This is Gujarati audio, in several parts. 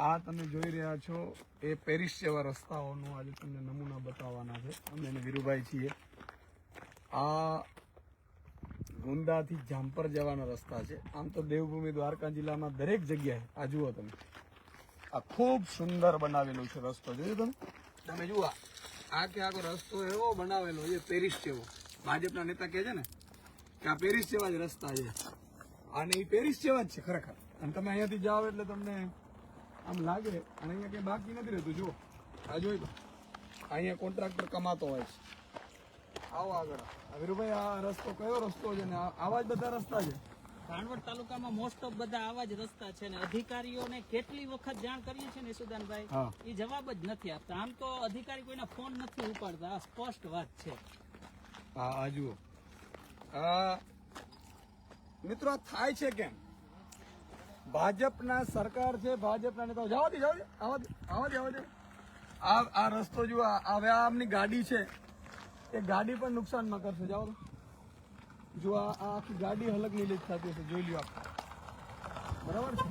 આ તમે જોઈ રહ્યા છો એ પેરિસ જેવા રસ્તાઓનો આજે તમને નમૂના બતાવવાના છે. અમે એને વીરુભાઈ છીએ. આ ગુંદાથી જામપર જવાના રસ્તા છે. આમ તો દેવભૂમિ દ્વારકા જિલ્લામાં દરેક જગ્યાએ આ જુઓ તમે, આ ખૂબ સુંદર બનાવેલો છે રસ્તો. જોયું તમે જુઓ આ કે આખો રસ્તો એવો બનાવેલો છે પેરિસ જેવો. ભાજપના નેતા કહે છે ને કે આ પેરિસ જેવા જ રસ્તા છે, અને એ પેરિસ જેવા જ છે ખરેખર. અને તમે અહીંયાથી જાઓ એટલે તમને આમ લાગે, અને અહીંયા કઈ બાકી નથી રહેતું. જુઓ આ જોઈ લો, અહીંયા કોન્ટ્રાક્ટર કમાતો હોય છે. આવો આગળ વીરુભાઈ, આ રસ્તો કયો રસ્તો છે ને આવા જ બધા રસ્તા છે? ભાણવડ તાલુકામાં મોસ્ટ ઓફ બધા આવા જ રસ્તા છે ને અધિકારીઓને કેટલી વખત જાણ કરીએ છે ને યશુદાનભાઈ, એ જવાબ જ નથી આપતા. આમ તો અધિકારી કોઈના ફોન નથી ઉપાડતા, આ સ્પષ્ટ વાત છે. આ જુઓ મિત્રો, આ થાય છે કેમ? ભાજપના સરકાર છે, ભાજપના નેતાઓ જવા દે. આ રસ્તો જુઓ, હવે આમની ગાડી છે, એ ગાડી પણ નુકસાનમાં કરશે. જાઓ જો આ આખી ગાડી હલક ની લીક થતી હશે, જોઈ લ્યો આપ. બરાબર છે.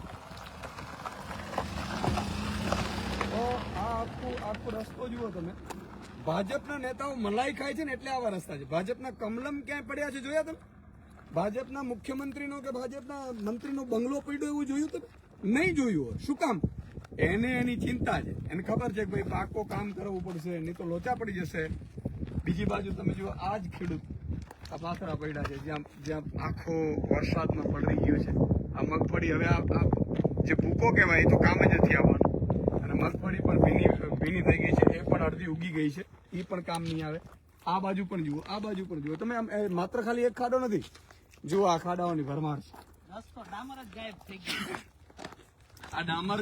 તો આ આખો રસ્તો જુઓ તમે. ભાજપના નેતાઓ મલાઈ ખાય છે ને એટલે આવા રસ્તા છે. ભાજપના કમલમ ક્યાંય પડ્યા છે જોયા તમે? ભાજપના મુખ્યમંત્રીનો કે ભાજપના મંત્રીનો બંગલો પડ્યો એવું જોયું તમે? નહીં જોયું હોય. શું કામ? એને એની ચિંતા છે, એને ખબર છે કે ભાઈ પાકો કામ કરવું પડશે, નહીં તો લોચા પડી જશે. બીજી બાજુ તમે જુઓ, આ જ ખેડૂત આ પાથરા પડ્યા છે, જ્યાં આખો વરસાદમાં પલળી ગયો છે. આ મગફળી હવે આ જે ભૂકો કહેવાય એ તો કામ જ નથી આવવાનું, અને મગફળી પણ ભીની થઈ ગઈ છે, એ પણ અડધી ઉગી ગઈ છે, એ પણ કામ નહીં આવે. આ બાજુ પણ જુઓ, આ બાજુ પણ જુઓ તમે. માત્ર ખાલી એક ખાડો નથી, જુઓ આ ખાડાઓની ભરમાર છે. રસ્તો ડામર જ ગાયબ થઈ ગયો. આ ડામર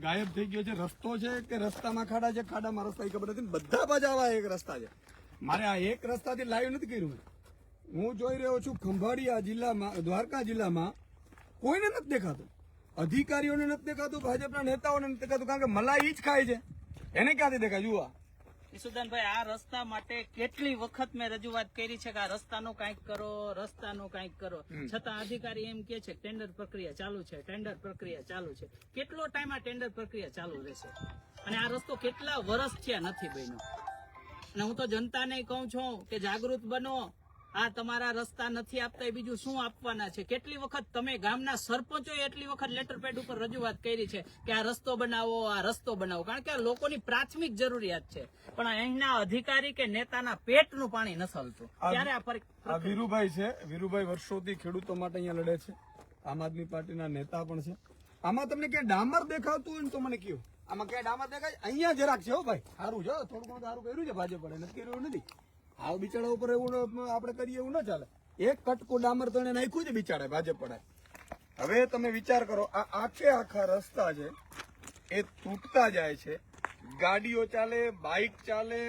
ગાયબ થઈ ગયો છે. રસ્તો છે કે રસ્તામાં ખાડા છે, ખાડામાં રસ્તા એ ખબર નથી. બધા પાછા આવા એક રસ્તા છે. મારે આ એક રસ્તાથી લાઈવ નથી કર્યું. હું જોઈ રહ્યો છું ખંભાળિયા જિલ્લામાં, દ્વારકા જિલ્લામાં કોઈને નથી દેખાતું. અધિકારીઓને નથી દેખાતું, ભાજપના નેતાઓને નથી દેખાતું, કારણ કે મલાઈ જ ખાય છે. એને ક્યાંથી દેખાય? જુઓ યશુદાનભાઈ, આ રસ્તા માટે કેટલી વખત મેં રજૂઆત કરી છે કે આ રસ્તાનું કંઈક કરો, રસ્તાનું કંઈક કરો, છતાં અધિકારી એમ કે છે ટેન્ડર પ્રક્રિયા ચાલુ છે, ટેન્ડર પ્રક્રિયા ચાલુ છે. કેટલો ટાઈમ આ ટેન્ડર પ્રક્રિયા ચાલુ રહેશે? અને આ રસ્તો કેટલા વર્ષ થયા નથી બન્યો. અને હું તો જનતાને કહું છું કે જાગૃત બનો. આ તમારા રસ્તા નથી આપતા, એ બીજું શું આપવાના છે? કેટલી વખત તમે ગામના સરપંચોએ એટલી વખત લેટર પેડ ઉપર રજૂઆત કરી છે કે આ રસ્તો બનાવો, આ રસ્તો બનાવો, કારણ કે આ લોકોની પ્રાથમિક જરૂરિયાત છે. પણ અહીંના અધિકારી કે નેતાના પેટનું પાણી નસલતું. ત્યારે આ વીરુભાઈ છે. વીરુભાઈ વર્ષોથી ખેડૂતો માટે અહીંયા લડે છે. આમ આદમી પાર્ટીના નેતા પણ છે. આમાં તમને ક્યાં ડામર દેખાતું હોય ને તો મને કહો. આમાં ક્યાં ડામર દેખાય? અહીંયા જરાક છે હો ભાઈ, સારું છે, થોડું ઘણું સારું કર્યું છે ભાજપ પડે, નથી કર્યું નથી. આ બિચારા ઉપર એવું આપણે કરીએ એવું ના ચાલે. એક કટકો ડામર તો એને નાખ્યું છે બિચારા ભાજપ પડે. હવે તમે વિચાર કરો, આ આખા રસ્તા છે એ તૂટતા જાય છે. ગાડીઓ ચાલે, બાઇક ચાલે,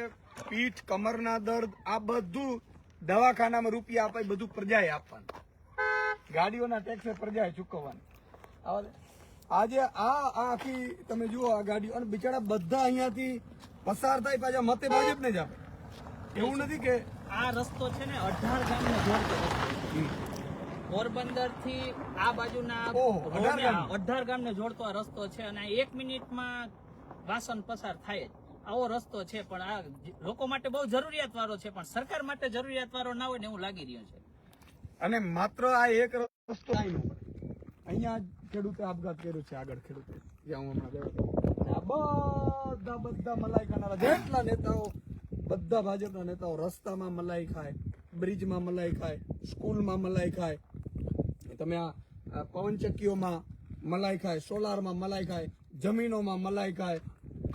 પીઠ કમરના દર્દ, આ બધું દવાખાનામાં રૂપિયા અપાય, બધું પ્રજાએ આપવાનું. ગાડીઓના ટેક્સે પ્રજાએ ચૂકવવાનું. આજે આ આખી તમે જુઓ આ ગાડીઓ, અને બિચારા બધા અહીંયાથી પસાર થાય, પાછા મતે ભાજપને જ આપે. એવું નથી કે આ રસ્તો છે ને 18 ગામને જોડતો રસ્તો. પોરબંદર થી આ બાજુના 18 ગામને જોડતો આ રસ્તો છે, અને 1 મિનિટમાં વાસણ પસાર થાય જ. આવો રસ્તો છે, પણ આ લોકો માટે બહુ જરૂરિયાત વાળો છે, પણ સરકાર માટે જરૂરિયાત વાળો ના હોય ને એવું લાગી રહ્યું છે. અને માત્ર આ એક રસ્તો અહીંયા ખેડૂતે આપઘાત કર્યો છે. આગળ ખેડૂતે જ્યાં હું હમણાં ગયો, બધા મલાઈ ખાનારા જેટલા નેતાઓ, બધા ભાજપના નેતાઓ રસ્તામાં મલાઈ ખાય, બ્રિજમાં મલાઈ ખાય, સ્કૂલમાં મલાઈ ખાય, તમે આ પવનચક્કીઓમાં મલાઈ ખાય, સોલારમાં મલાઈ ખાય, જમીનોમાં મલાઈ ખાય,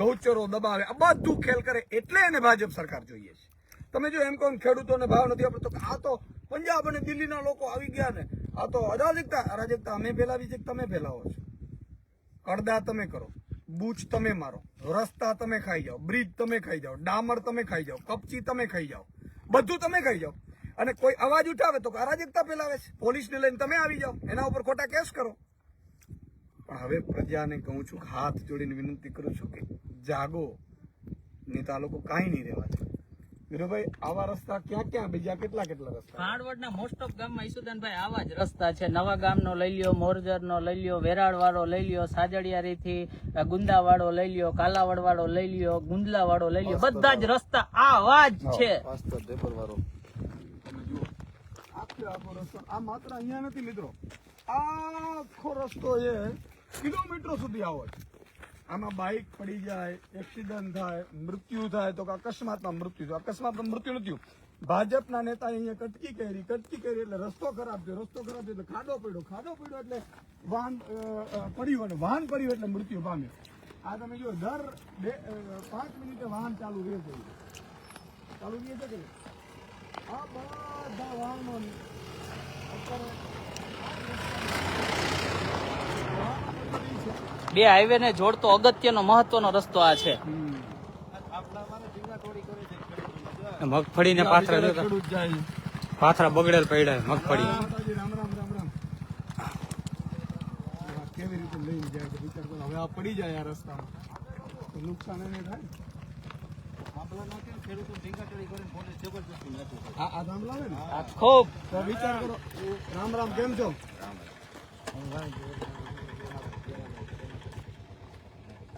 ગૌચરો દબાવે, આ બધું ખેલ કરે. એટલે એને ભાજપ સરકાર જોઈએ છે. તમે જો એમ કહો ખેડૂતોને ભાવ નથી આપતો, તો આ તો પંજાબ અને દિલ્હીના લોકો આવી ગયા ને, આ તો અરાજકતા અમે ફેલાવી છે, તમે ફેલાવો છો. કડદા તમે કરો, બૂચ તમે મારો, રસ્તા તમે ખાઈ જાઓ, બ્રિજ તમે ખાઈ જાઓ, ડામર તમે ખાઈ જાઓ, કપચી તમે ખાઈ જાઓ, બધું તમે ખાઈ જાઓ. અને કોઈ અવાજ ઉઠાવે તો અરાજકતા ફેલાવે છે. પોલીસને લઈને તમે આવી જાઓ, એના ઉપર ખોટા કેસ કરો. પણ હવે પ્રજાને કહું છું, હાથ જોડીને વિનંતી કરું છું કે જાગો, નહીં તો આ લોકો કાંઈ નહીં રહેવા દે. વીરુભાઈ આવા રસ્તા ક્યાં ક્યાં બીજા કેટલા રસ્તા? ભાણવડના મોસ્ટ ઓફ ગામમાં ઈસુદાનભાઈ આવા જ રસ્તા છે. નવા ગામનો લઈ લ્યો, મોરજર નો લઈ લ્યો, વેરાળ વાળો લઈ લ્યો, સાજડિયારી થી ગુંદા વાળો લઈ લ્યો, કાલાવડ વાળો લઈ લ્યો, ગુંદલા વાળો લઈ લ્યો, બધા જ રસ્તા આવા જ છે. આખો રસ્તો આ માત્ર અહીંયા નથી મિત્રો, આખો રસ્તો એ કિલોમીટરો સુધી આવો છે. આમાં બાઇક પડી જાય, એક્સિડન્ટ થાય, મૃત્યુ થાય તો કે અકસ્માતમાં મૃત્યુ થાય. અકસ્માતમાં મૃત્યુ નથી. ભાજપના નેતા અહીંયા કટકી કરી એટલે રસ્તો ખરાબ થયો, રસ્તો ખરાબ થયો એટલે ખાડો પડ્યો એટલે વાહન પડ્યું અને વાહન પડ્યું એટલે મૃત્યુ પામ્યું. આ તમે જો દર 5 મિનિટે વાહન ચાલુ રહે છે કે નહીં? આ બધા વાહનોની અત્યારે બે હાઈવે ને જોડતો અગત્યનો મહત્વનો રસ્તો આ છે. મગફળી ને પાથરા બગડેલ પડ્યા મગફળી. રામ રામ રામ રામ. કેવી રીતે લઈને જાય તો વિચાર કરો. હવે આ પડી જાય આ રસ્તામાં તો નુકસાન એને થાય. આ થાંભલા આવે ને ખૂબ તો વિચાર કરો. રામ રામ, કેમ છો?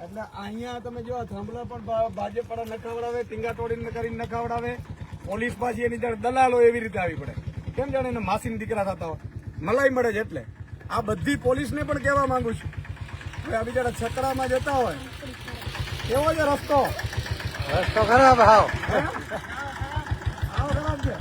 એટલે અહીંયા તમે જો થાંભલા પણ ભાજપ વાળા નખાવડાવે, ટીંગા તોડીને કરીને નખાવડાવે. પોલીસ પાછી એની જાણે દલાલો એવી રીતે આવી પડે. કેમ જાણે એને માસીના દીકરા થતા હોય, મલાઈ મળે છે. એટલે આ બધી પોલીસને પણ કહેવા માંગુ છું, આ બિચારા છકડામાં જતા હોય કેવો છે રસ્તો ખરાબ હાવ ખરાબ છે.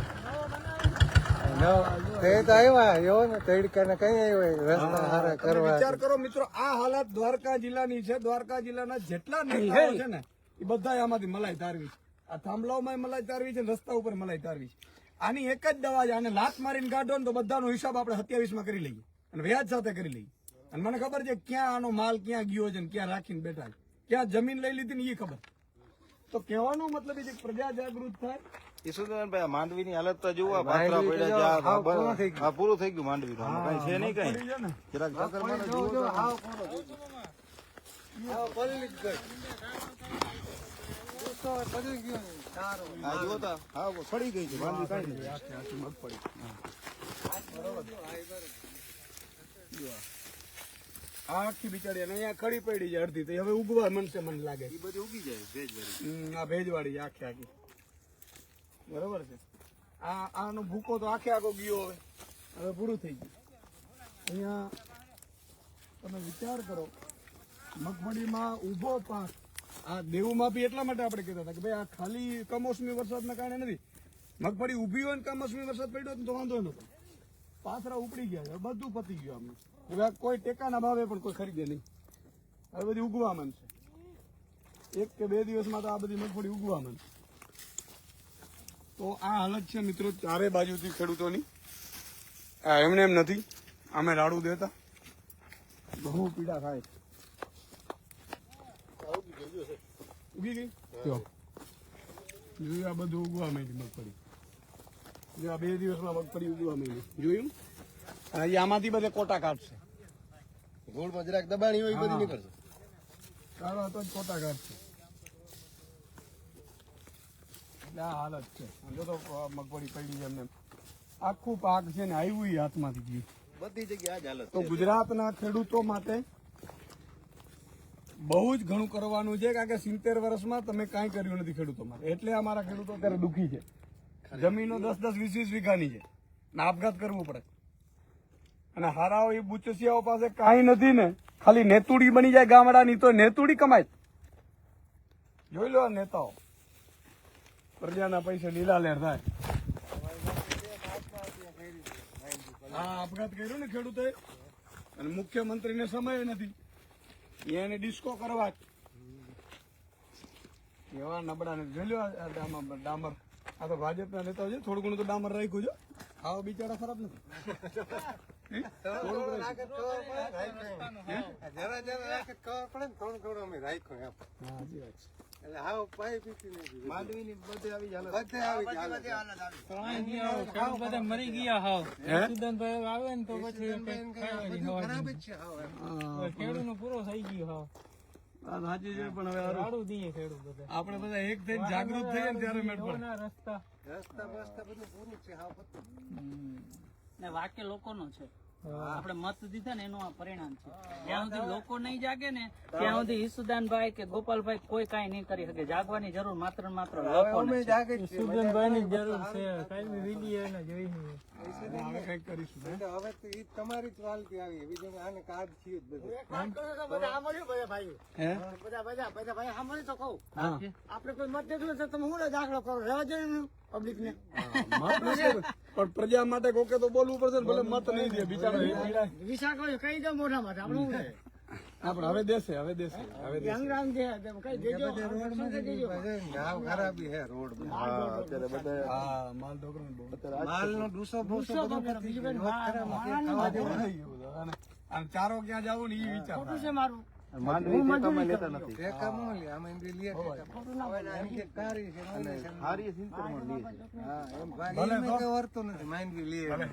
વિચાર કરો મિત્રો, આ હાલત દ્વારકા જિલ્લાની છે. દ્વારકા જિલ્લાના જેટલા નેતાઓ છે ને એ બધા આમાંથી મલાઈ તારવી છે. આ થાંભલાઓમાં મલાઈ તારવી છે, રસ્તા ઉપર મલાઈ તારવી છે. આની એક જ દવા છે, આને લાત મારીને કાઢો ને તો બધાનો હિસાબ આપણે 27માં કરી લઈએ અને વ્યાજ સાથે કરી લઈએ. અને મને ખબર છે ક્યાં આનો માલ ક્યાં ગયો છે ને ક્યાં રાખીને બેઠા છે, ક્યાં જમીન લઈ લીધી ને એ ખબર. તો કહેવાનો મતલબ એ છે કે પ્રજા જાગૃત થાય. ઈસુદાનભાઈ માંડવી ની હાલત તો જુઓ, પાથરા પડ્યા, પૂરું થઈ ગયું માંડવી નું, કઈ છે નહીં કઈ. જરાક ચક્કર મારો જુઓ તો આ જુઓ તો હા સડી ગઈ છે માંડવી, કઈ નહીં. આખી બિચારી અને અહીંયા ખડી પડી છે અડધી, તો હવે ઉગવા મનશે મને લાગે. એ બધી ઉગી જાય ભેજવાળી. આ ભેજવાળી આખી આખી બરોબર છે. આનો ભૂકો તો આખે આખો ગયો, હવે પૂરું થઈ ગયું. અહીંયા તમે વિચાર કરો, મગફળીમાં ઉભો પાક, આ દેવુમાં બી એટલા માટે આપણે કહેતા હતા કે ભાઈ આ ખાલી કમોસમી વરસાદના કારણે નથી. મગફળી ઉભી હોય ને કમોસમી વરસાદ પડ્યો તો વાંધો નતો, પાથરા ઉપડી ગયા છે, બધું પતી ગયું આમને. હવે કોઈ ટેકાના ભાવે પણ કોઈ ખરીદે નહીં. હવે બધી ઉગવા માંડશે, 1 કે 2 દિવસમાં તો આ બધી મગફળી ઉગવા માંડશે. તો આ હાલત છે મિત્રો ચારે બાજુથી ખેડૂતોની. એમને એમ નથી, અમે રાડું દેતા, બહુ પીડા થાય. ઉગી ગઈ જો આ બધું ઉગવા માંડી મગફળી. જો આ 2 દિવસમાં મગફળી ઉગવા માંડી. જોયું? આમાંથી બધે કોટા કાઢશે. ધૂળમાં જરાક દબાણી હોય બધી નીકળશે. કાઢો તો જ કોટા કાઢશે. એટલે આ હાલત છે. જો તો મગફળી પડી છે એમને આખું પાક છે ને આવ્યું હાથમાંથી ગયું. બધી જગ્યાએ આ જ હાલત. તો ગુજરાતના ખેડૂતો માટે બહુ જ ઘણું કરવાનું છે, કારણ કે 70 વર્ષમાં તમે કાંઈ કર્યું નથી ખેડૂતો માટે. એટલે અમારા ખેડૂતો અત્યારે દુઃખી છે. જમીનો 10-10, 20-20 વીઘાની છે ને આપઘાત કરવું પડે. અને હારાઓ એ બુચસિયાઓ પાસે કાંઈ નથી ને, ખાલી નેતુડી બની જાય ગામડાની તો નેતુડી કમાય. જોઈ લો આ નેતાઓ, પ્રજાના પૈસે લીલા લહેર થાય. હા, આપઘાત કર્યો ને ખેડૂતોએ, અને મુખ્યમંત્રીને સમય નથી, એને ડિસ્કો કરવા એવા નબળા ને. જોઈ લો ડામર, આ તો ભાજપના નેતાઓ છે, થોડું ઘણું તો ડામર રાખ્યું છે. આવો બિચારા ખરાબ નથી. મરી ગયા હાવ. આવે ને તો પછી ખેડૂત પૂરો થઈ ગયો હાવ. આ સાચી છે પણ હવે હારું. આપણે બધા એક થઈને જાગૃત થઈએ ને ત્યારે મેળ પડે. ને વાક્ય લોકોનો છે. આપણે મત દીધા ને એનું આ પરિણામ છે. જ્યાં સુધી લોકો નહીં જાગે ને ત્યાં સુધી ઈસુદાનભાઈ કે ગોપાલભાઈ કોઈ કાંઈ નહીં કરી શકે. જાગવાની જરૂર માત્ર ને માત્ર લોકોને છે. હવે કંઈક કરીશું હે? હે? હા. આપણે કોઈ મત દેખલો તો તમે હું દાખલો કરો રહેવા દે પબ્લિક ને મત નથી, પણ પ્રજા માટે કોકે તો બોલવું પડશે ને. ભલે મત નહીં દે બિચારો એ પીડાય. વિશાખ હોય કહી દો મોઢા માટે આપણે શું કહે? આપણે હવે દેશે હવે દેશે હવે દેશે. અંગરામ છે તેમ કહી દેજો શું કહી દેજો હા માલ ઢોકરો ને બહુ. ગુસ્સો કરો, બીજું કઈ માણસની વાત નથી. અને ચારો ક્યાં જવું ને એ વિચાર ખોટું છે મારું માંડવી ટેકામાં લેતા નથી ખોટું ના બોલે. હારી સિંતરમાં લે છે. ભલે તો. ભલે.